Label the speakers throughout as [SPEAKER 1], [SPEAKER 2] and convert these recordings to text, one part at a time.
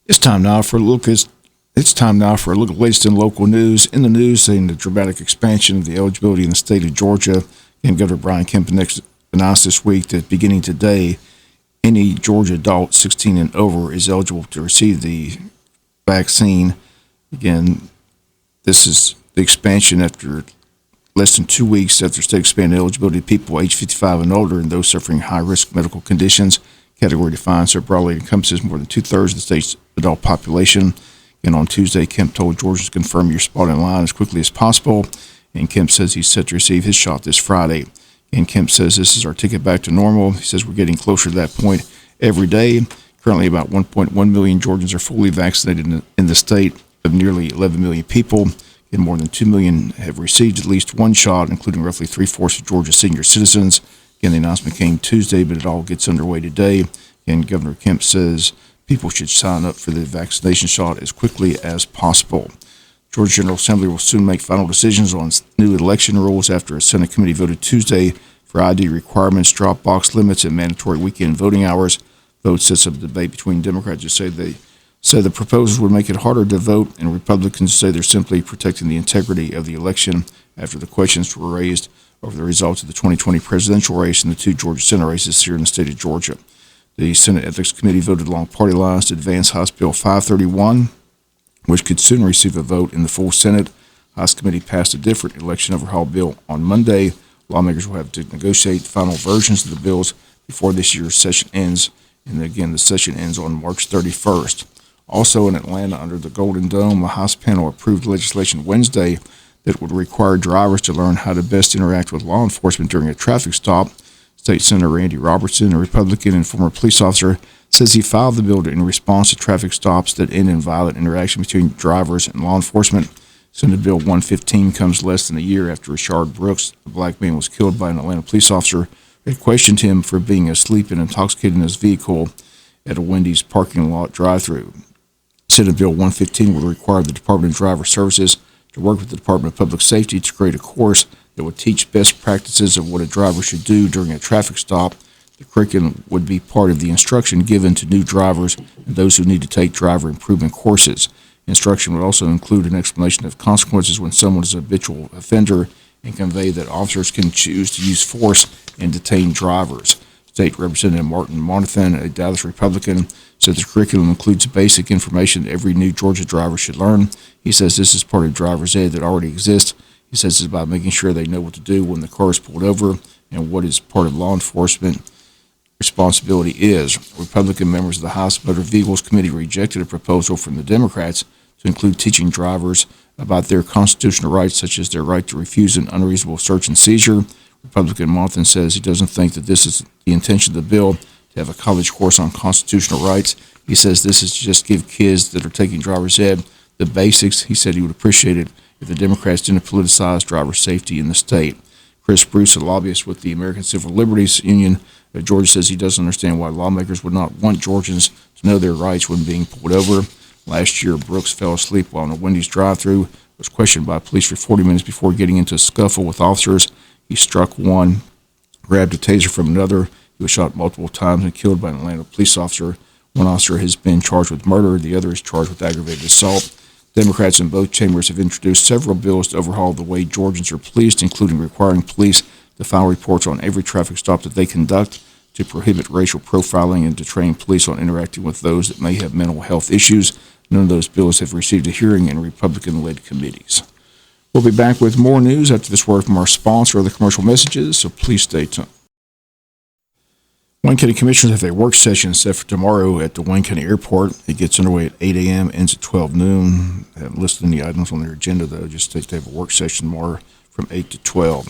[SPEAKER 1] It's time now for a look. It's time now for a look at latest in local news. In the news, saying the dramatic expansion of the eligibility in the state of Georgia. And Governor Brian Kemp announced this week that beginning today, any Georgia adult 16 and over is eligible to receive the vaccine. Again, this is the expansion after less than 2 weeks after state expanded eligibility to people age 55 and older and those suffering high-risk medical conditions. Category defined so broadly it encompasses more than two-thirds of the state's adult population. And on Tuesday, Kemp told Georgians to confirm your spot in line as quickly as possible. And Kemp says he's set to receive his shot this Friday. And Kemp says this is our ticket back to normal. He says we're getting closer to that point every day. Currently, about 1.1 million Georgians are fully vaccinated in the state of nearly 11 million people. And more than 2 million have received at least one shot, including roughly three-fourths of Georgia's senior citizens. Again, the announcement came Tuesday, but it all gets underway today. And Governor Kemp says people should sign up for the vaccination shot as quickly as possible. Georgia General Assembly will soon make final decisions on new election rules after a Senate committee voted Tuesday for ID requirements, drop box limits, and mandatory weekend voting hours. Vote sets up a debate between Democrats who say the proposals would make it harder to vote, and Republicans say they're simply protecting the integrity of the election after the questions were raised over the results of the 2020 presidential race and the two Georgia Senate races here in the state of Georgia. The Senate Ethics Committee voted along party lines to advance House Bill 531, which could soon receive a vote in the full Senate. House Committee passed a different election overhaul bill on Monday. Lawmakers will have to negotiate final versions of the bills before this year's session ends. And again, the session ends on March 31st. Also in Atlanta, under the Golden Dome, a House panel approved legislation Wednesday that would require drivers to learn how to best interact with law enforcement during a traffic stop. State Senator Randy Robertson, a Republican and former police officer, says he filed the bill in response to traffic stops that end in violent interaction between drivers and law enforcement. Senate Bill 115 comes less than a year after Rashard Brooks, a black man, was killed by an Atlanta police officer who had questioned him for being asleep and intoxicated in his vehicle at a Wendy's parking lot drive-thru. Senate Bill 115 would require the Department of Driver Services to work with the Department of Public Safety to create a course that would teach best practices of what a driver should do during a traffic stop. The curriculum would be part of the instruction given to new drivers and those who need to take driver improvement courses. Instruction would also include an explanation of consequences when someone is a habitual offender and convey that officers can choose to use force and detain drivers. State Representative Martin Monathan, a Dallas Republican, said the curriculum includes basic information that every new Georgia driver should learn. He says this is part of driver's ed that already exists. He says it's about making sure they know what to do when the car is pulled over and what is part of law enforcement responsibility is. Republican members of the House Motor Vehicles Committee rejected a proposal from the Democrats to include teaching drivers about their constitutional rights, such as their right to refuse an unreasonable search and seizure. Republican Monathan says he doesn't think that this is the intention of the bill, to have a college course on constitutional rights. He says this is to just give kids that are taking driver's ed the basics. He said he would appreciate it if the Democrats didn't politicize driver safety in the state. Chris Bruce, a lobbyist with the American Civil Liberties Union of Georgia, says he doesn't understand why lawmakers would not want Georgians to know their rights when being pulled over. Last year, Brooks fell asleep while in a Wendy's drive-thru, was questioned by police for 40 minutes before getting into a scuffle with officers. He struck one, grabbed a taser from another. He was shot multiple times and killed by an Atlanta police officer. One officer has been charged with murder. The other is charged with aggravated assault. Democrats in both chambers have introduced several bills to overhaul the way Georgians are policed, including requiring police to file reports on every traffic stop that they conduct, to prohibit racial profiling, and to train police on interacting with those that may have mental health issues. None of those bills have received a hearing in Republican-led committees. We'll be back with more news after this word from our sponsor or the commercial messages, so please stay tuned. Wayne County Commissioners have a work session set for tomorrow at the Wayne County Airport. It gets underway at 8 a.m., ends at 12 noon. I haven't listed any items on their agenda, though. Just they have a work session tomorrow from 8 to 12.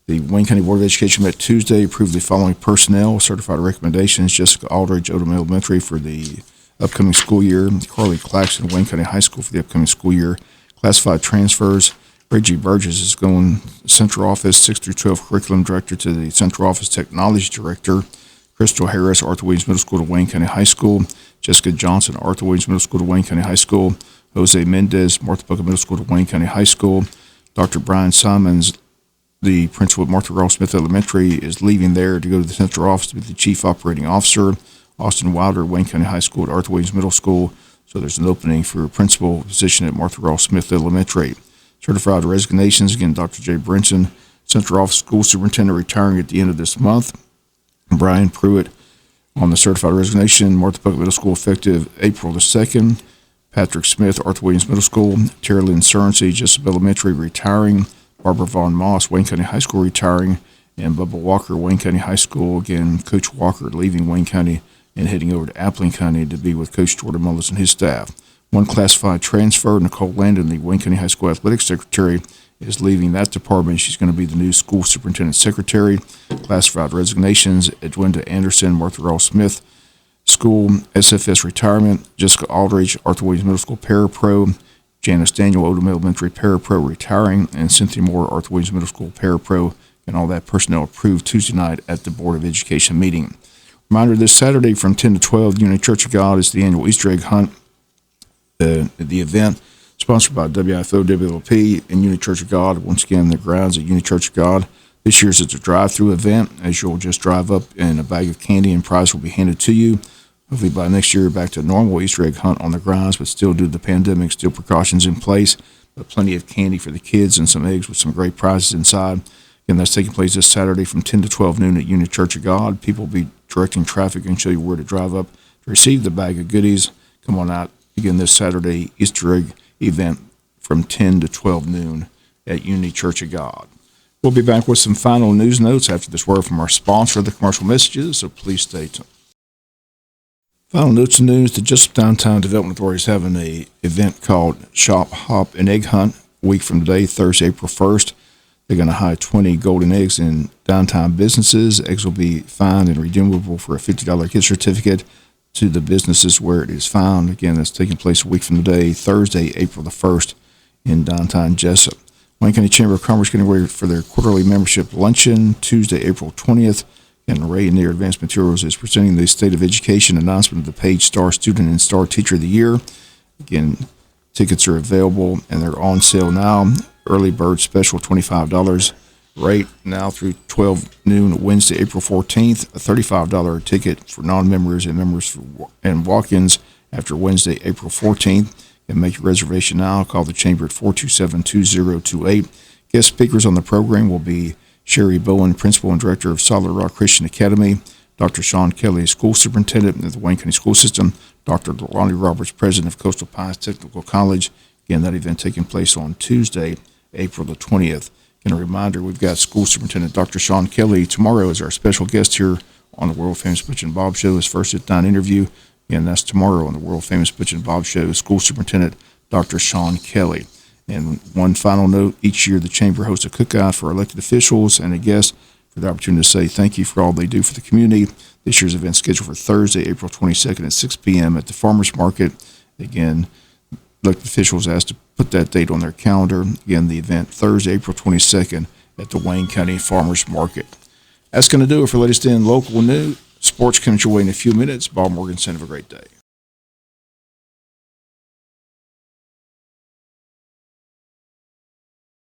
[SPEAKER 1] The Wayne County Board of Education met Tuesday, approved the following personnel, certified recommendations: Jessica Aldridge, Odom Elementary for the upcoming school year; Carly Claxton, Wayne County High School for the upcoming school year. Classified transfers: Reggie Burgess is going Central Office 6 through 12 Curriculum Director to the Central Office Technology Director. Crystal Harris, Arthur Williams Middle School to Wayne County High School. Jessica Johnson, Arthur Williams Middle School to Wayne County High School. Jose Mendez, Martha Bucket Middle School to Wayne County High School. Dr. Brian Simons, the principal at Martha Ross Smith Elementary, is leaving there to go to the Central Office to be the Chief Operating Officer. Austin Wilder, Wayne County High School at Arthur Williams Middle School. So there's an opening for a principal position at Martha Ross Smith Elementary. Certified resignations, again, Dr. Jay Brinson, Central Office School Superintendent, retiring at the end of this month. Brian Pruitt on the certified resignation, Martha Public Middle School, effective April the 2nd. Patrick Smith, Arthur Williams Middle School. Terry Lynn Cernsey, Jesup Elementary, retiring. Barbara Vaughn Moss, Wayne County High School, retiring. And Bubba Walker, Wayne County High School. Again, Coach Walker leaving Wayne County and heading over to Appling County to be with Coach Jordan Mullis and his staff. One classified transfer, Nicole Landon, the Wayne County High School Athletics Secretary, is leaving that department. She's going to be the new School Superintendent Secretary. Classified resignations, Edwinda Anderson, Martha Ross Smith School, SFS retirement. Jessica Aldridge, Arthur Williams Middle School Parapro. Janice Daniel, Odom Elementary Parapro, retiring. And Cynthia Moore, Arthur Williams Middle School Parapro. And all that personnel approved Tuesday night at the Board of Education meeting. Reminder, this Saturday from 10 to 12, Unity Church of God is the annual Easter egg hunt. The event sponsored by WIFO WLP and Unity Church of God. Once again, the grounds at Unity Church of God. This year's it's a drive-through event, as you'll just drive up and a bag of candy and prize will be handed to you. Hopefully by next year, back to a normal Easter egg hunt on the grounds, but still due to the pandemic, still precautions in place. But plenty of candy for the kids and some eggs with some great prizes inside. Again, that's taking place this Saturday from 10 to 12 noon at Unity Church of God. People will be directing traffic and show you where to drive up to receive the bag of goodies. Come on out. Again, this Saturday Easter egg event from 10 to 12 noon at Unity Church of God. We'll be back with some final news notes after this word from our sponsor, the commercial messages, so please stay tuned. Final notes and news, the Jesup Downtown Development Authority is having an event called Shop, Hop, and Egg Hunt a week from today, Thursday, April 1st. They're going to hide 20 golden eggs in downtown businesses. Eggs will be found and redeemable for a $50 gift certificate to the businesses where it is found. Again, that's taking place a week from today, Thursday, April the 1st, in downtown Jesup. Wayne County Chamber of Commerce getting ready for their quarterly membership luncheon, Tuesday, April 20th. And Ray Near Advanced Materials is presenting the State of Education announcement of the Page Star Student and Star Teacher of the Year. Again, tickets are available and they're on sale now. Early bird special, $25 rate now through 12 noon Wednesday, April 14th. A $35 ticket for non-members and members and walk-ins after Wednesday, April 14th. And make your reservation now. Call the Chamber at 427-2028. Guest speakers on the program will be Sherry Bowen, Principal and Director of Solid Rock Christian Academy, Dr. Sean Kelly, School Superintendent of the Wayne County School System, Dr. Lonnie Roberts, President of Coastal Pines Technical College. Again, that event taking place on Tuesday, April the 20th. And a reminder, we've got School Superintendent Dr. Sean Kelly tomorrow as our special guest here on the World Famous Butch and Bob Show, his first sit-down interview. Again, that's tomorrow on the World Famous Butch and Bob Show, School Superintendent Dr. Sean Kelly. And one final note, each year the Chamber hosts a cookout for elected officials and a guest for the opportunity to say thank you for all they do for the community. This year's event is scheduled for Thursday, April 22nd at 6 p.m. at the Farmers Market. Again, elected officials asked to put that date on their calendar. Again, the event Thursday, April 22nd at the Wayne County Farmers Market. That's going to do it for latest in local news. Sports comes your way in a few minutes. Bob Morganson, have a great day.